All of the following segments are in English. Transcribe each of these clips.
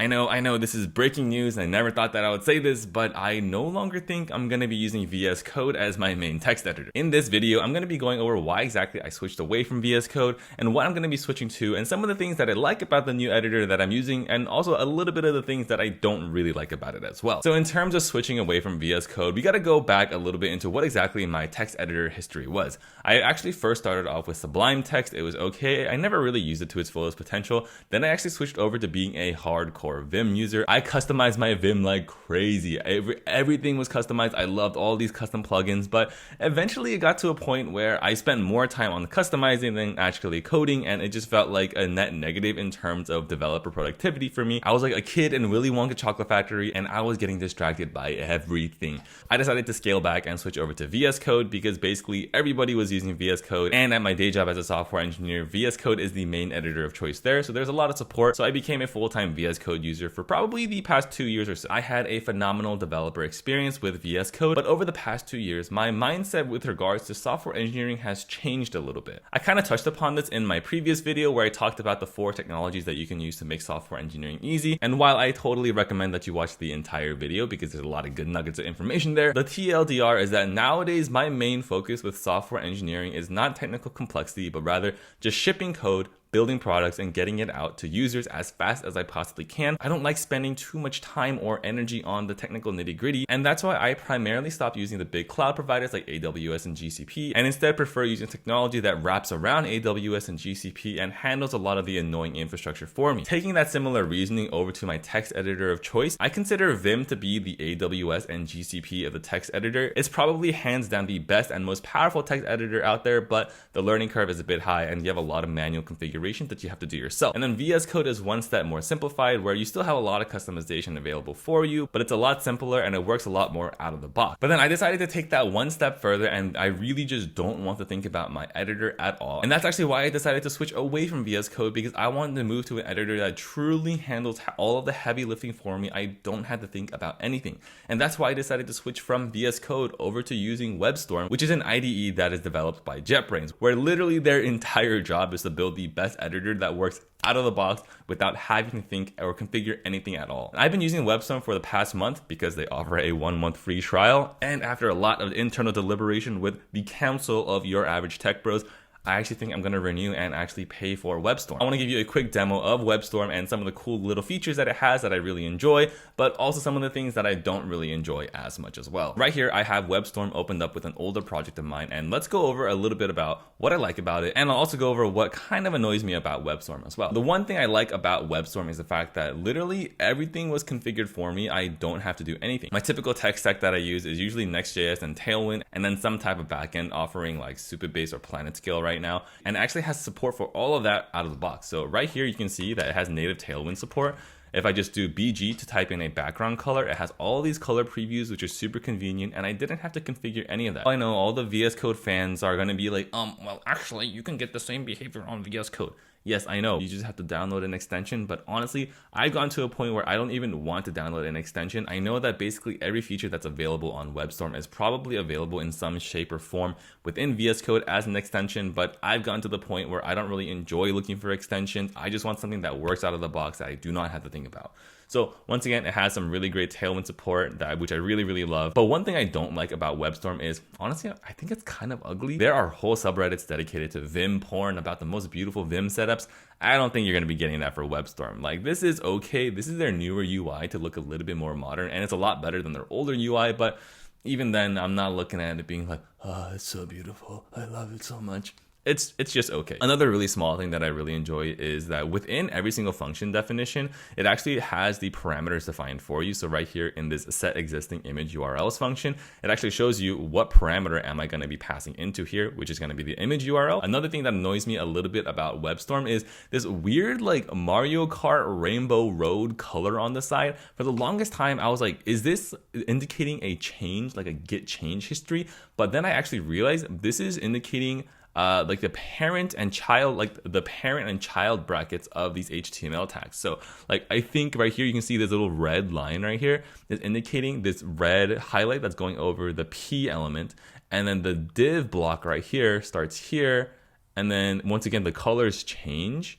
I know this is breaking news. I never thought that I would say this, but I no longer think I'm going to be using VS Code as my main text editor. In this video, I'm going to be going over why exactly I switched away from VS Code and what I'm going to be switching to, and some of the things that I like about the new editor that I'm using, and also a little bit of the things that I don't really like about it as well. So in terms of switching away from VS Code, we got to go back a little bit into what exactly my text editor history was. I actually first started off with Sublime Text. It was okay. I never really used it to its fullest potential. Then I actually switched over to being a hardcore Vim user. I customized my Vim like crazy. Everything was customized. I loved all these custom plugins, but eventually it got to a point where I spent more time on customizing than actually coding, and it just felt like a net negative in terms of developer productivity for me. I was like a kid in Willy Wonka Chocolate Factory, and I was getting distracted by everything. I decided to scale back and switch over to VS Code because basically everybody was using VS Code, and at my day job as a software engineer, VS Code is the main editor of choice there, so there's a lot of support. So I became a full-time VS Code user for probably the past 2 years or so. I had a phenomenal developer experience with VS Code, but over the past 2 years, my mindset with regards to software engineering has changed a little bit. I kind of touched upon this in my previous video where I talked about the 4 technologies that you can use to make software engineering easy, and while I totally recommend that you watch the entire video because there's a lot of good nuggets of information there, the TLDR is that nowadays my main focus with software engineering is not technical complexity, but rather just shipping code, building products, and getting it out to users as fast as I possibly can. I don't like spending too much time or energy on the technical nitty-gritty, and that's why I primarily stopped using the big cloud providers like AWS and GCP, and instead prefer using technology that wraps around AWS and GCP and handles a lot of the annoying infrastructure for me. Taking that similar reasoning over to my text editor of choice, I consider Vim to be the AWS and GCP of the text editor. It's probably hands down the best and most powerful text editor out there, but the learning curve is a bit high and you have a lot of manual configuration that you have to do yourself. And then VS Code is one step more simplified, where you still have a lot of customization available for you, but it's a lot simpler and it works a lot more out of the box. But then I decided to take that one step further, and I really just don't want to think about my editor at all. And that's actually why I decided to switch away from VS Code, because I wanted to move to an editor that truly handles all of the heavy lifting for me. I don't have to think about anything. And that's why I decided to switch from VS Code over to using WebStorm, which is an IDE that is developed by JetBrains, where literally their entire job is to build the best editor that works out of the box without having to think or configure anything at all. I've been using WebStorm for the past month because they offer a 1-month free trial, and after a lot of internal deliberation with the council of your average tech bros, I actually think I'm going to renew and actually pay for WebStorm. I want to give you a quick demo of WebStorm and some of the cool little features that it has that I really enjoy, but also some of the things that I don't really enjoy as much as well. Right here, I have WebStorm opened up with an older project of mine, and let's go over a little bit about what I like about it, and I'll also go over what kind of annoys me about WebStorm as well. The one thing I like about WebStorm is the fact that literally everything was configured for me. I don't have to do anything. My typical tech stack that I use is usually Next.js and Tailwind, and then some type of backend offering like Supabase or PlanetScale right now, and actually has support for all of that out of the box. So right here you can see that it has native Tailwind support. If I just do BG to type in a background color, it has all these color previews, which is super convenient, and I didn't have to configure any of that. I know all the VS Code fans are going to be like, well, actually, you can get the same behavior on VS Code. Yes, I know, you just have to download an extension, but honestly, I've gotten to a point where I don't even want to download an extension. I know that basically every feature that's available on WebStorm is probably available in some shape or form within VS Code as an extension, but I've gotten to the point where I don't really enjoy looking for extensions. I just want something that works out of the box that I do not have to think about. So once again, it has some really great Tailwind support, which I really, really love. But one thing I don't like about WebStorm is, honestly, I think it's kind of ugly. There are whole subreddits dedicated to Vim porn about the most beautiful Vim setups. I don't think you're going to be getting that for WebStorm. Like, this is okay. This is their newer UI to look a little bit more modern, and it's a lot better than their older UI. But even then, I'm not looking at it being like, oh, it's so beautiful. I love it so much. It's just okay. Another really small thing that I really enjoy is that within every single function definition, it actually has the parameters defined for you. So right here in this set existing image URLs function, it actually shows you what parameter am I going to be passing into here, which is going to be the image URL. Another thing that annoys me a little bit about WebStorm is this weird like Mario Kart Rainbow Road color on the side. For the longest time, I was like, is this indicating a change, like a git change history? But then I actually realized this is indicating like the parent and child brackets of these HTML tags. So like, I think right here you can see this little red line right here is indicating this red highlight that's going over the P element, and then the div block right here starts here, and then once again the colors change.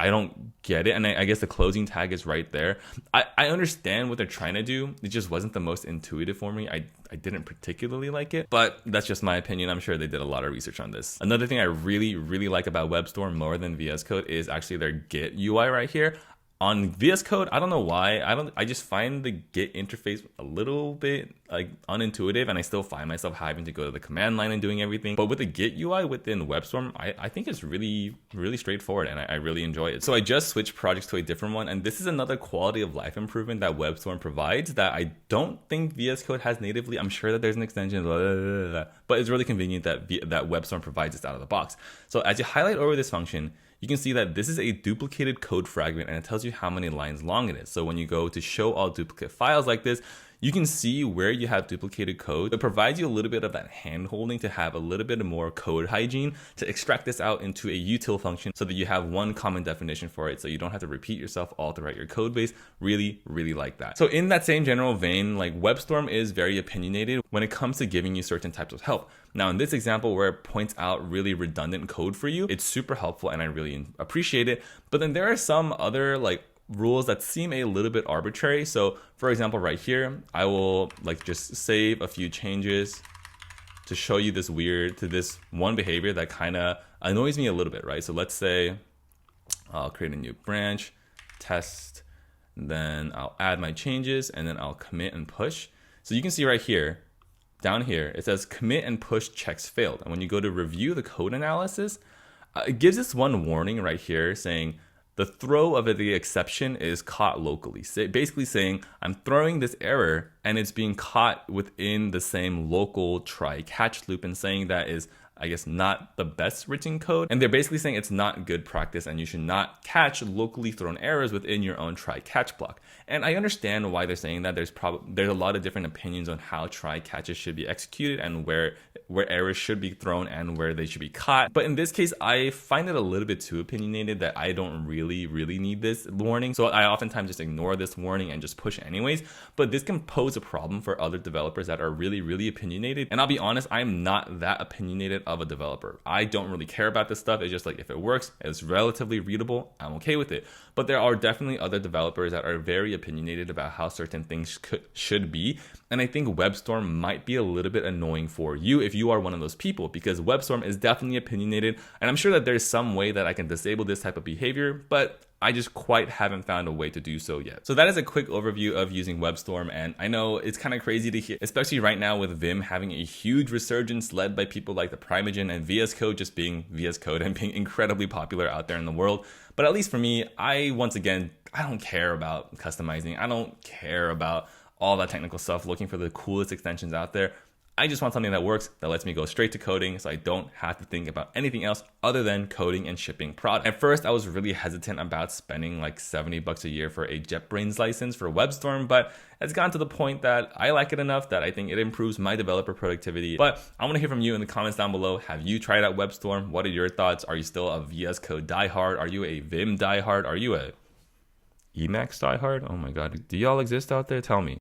I don't get it. And I guess the closing tag is right there. I understand what they're trying to do. It just wasn't the most intuitive for me. I didn't particularly like it, but that's just my opinion. I'm sure they did a lot of research on this. Another thing I really, really like about WebStorm more than VS Code is actually their Git UI right here. On VS Code, I don't know why. I just find the Git interface a little bit like unintuitive, and I still find myself having to go to the command line and doing everything. But with the Git UI within WebStorm, I think it's really, really straightforward, and I really enjoy it. So I just switched projects to a different one, and this is another quality of life improvement that WebStorm provides that I don't think VS Code has natively. I'm sure that there's an extension, but it's really convenient that WebStorm provides this out of the box. So as you highlight over this function, you can see that this is a duplicated code fragment, and it tells you how many lines long it is. So when you go to show all duplicate files like this, you can see where you have duplicated code. It provides you a little bit of that hand holding to have a little bit more code hygiene to extract this out into a util function so that you have one common definition for it, so you don't have to repeat yourself all throughout your code base. Really, really like that. So in that same general vein, like WebStorm is very opinionated when it comes to giving you certain types of help. Now in this example where it points out really redundant code for you, it's super helpful and I really appreciate it. But then there are some other like rules that seem a little bit arbitrary. So for example, right here, I will like just save a few changes to show you this one behavior that kind of annoys me a little bit, right? So let's say I'll create a new branch, test, then I'll add my changes, and then I'll commit and push. So you can see right here, down here, it says commit and push checks failed. And when you go to review the code analysis, it gives this one warning right here saying, the throw of the exception is caught locally. Basically saying, I'm throwing this error and it's being caught within the same local try catch loop, and saying that is, I guess, not the best written code. And they're basically saying it's not good practice and you should not catch locally thrown errors within your own try catch block. And I understand why they're saying that. There's a lot of different opinions on how try catches should be executed and where errors should be thrown and where they should be caught. But in this case, I find it a little bit too opinionated that I don't really need this warning. So I oftentimes just ignore this warning and just push anyways. But this can pose a problem for other developers that are really opinionated. And I'll be honest, I'm not that opinionated of a developer. I don't really care about this stuff. It's just like, if it works, it's relatively readable, I'm okay with it. But there are definitely other developers that are very opinionated about how certain things should be. And I think WebStorm might be a little bit annoying for you if you are one of those people, because WebStorm is definitely opinionated. And I'm sure that there's some way that I can disable this type of behavior, but I just quite haven't found a way to do so yet. So that is a quick overview of using WebStorm. And I know it's kind of crazy to hear, especially right now with Vim having a huge resurgence led by people like the Primogen, and VS Code just being VS Code and being incredibly popular out there in the world. But at least for me, I don't care about customizing. I don't care about all that technical stuff, looking for the coolest extensions out there. I just want something that works, that lets me go straight to coding, so I don't have to think about anything else other than coding and shipping product. At first, I was really hesitant about spending like $70 a year for a JetBrains license for WebStorm, but it's gotten to the point that I like it enough that I think it improves my developer productivity. But I want to hear from you in the comments down below. Have you tried out WebStorm? What are your thoughts? Are you still a VS Code diehard? Are you a Vim diehard? Are you a Emacs diehard? Oh my God, do y'all exist out there? Tell me.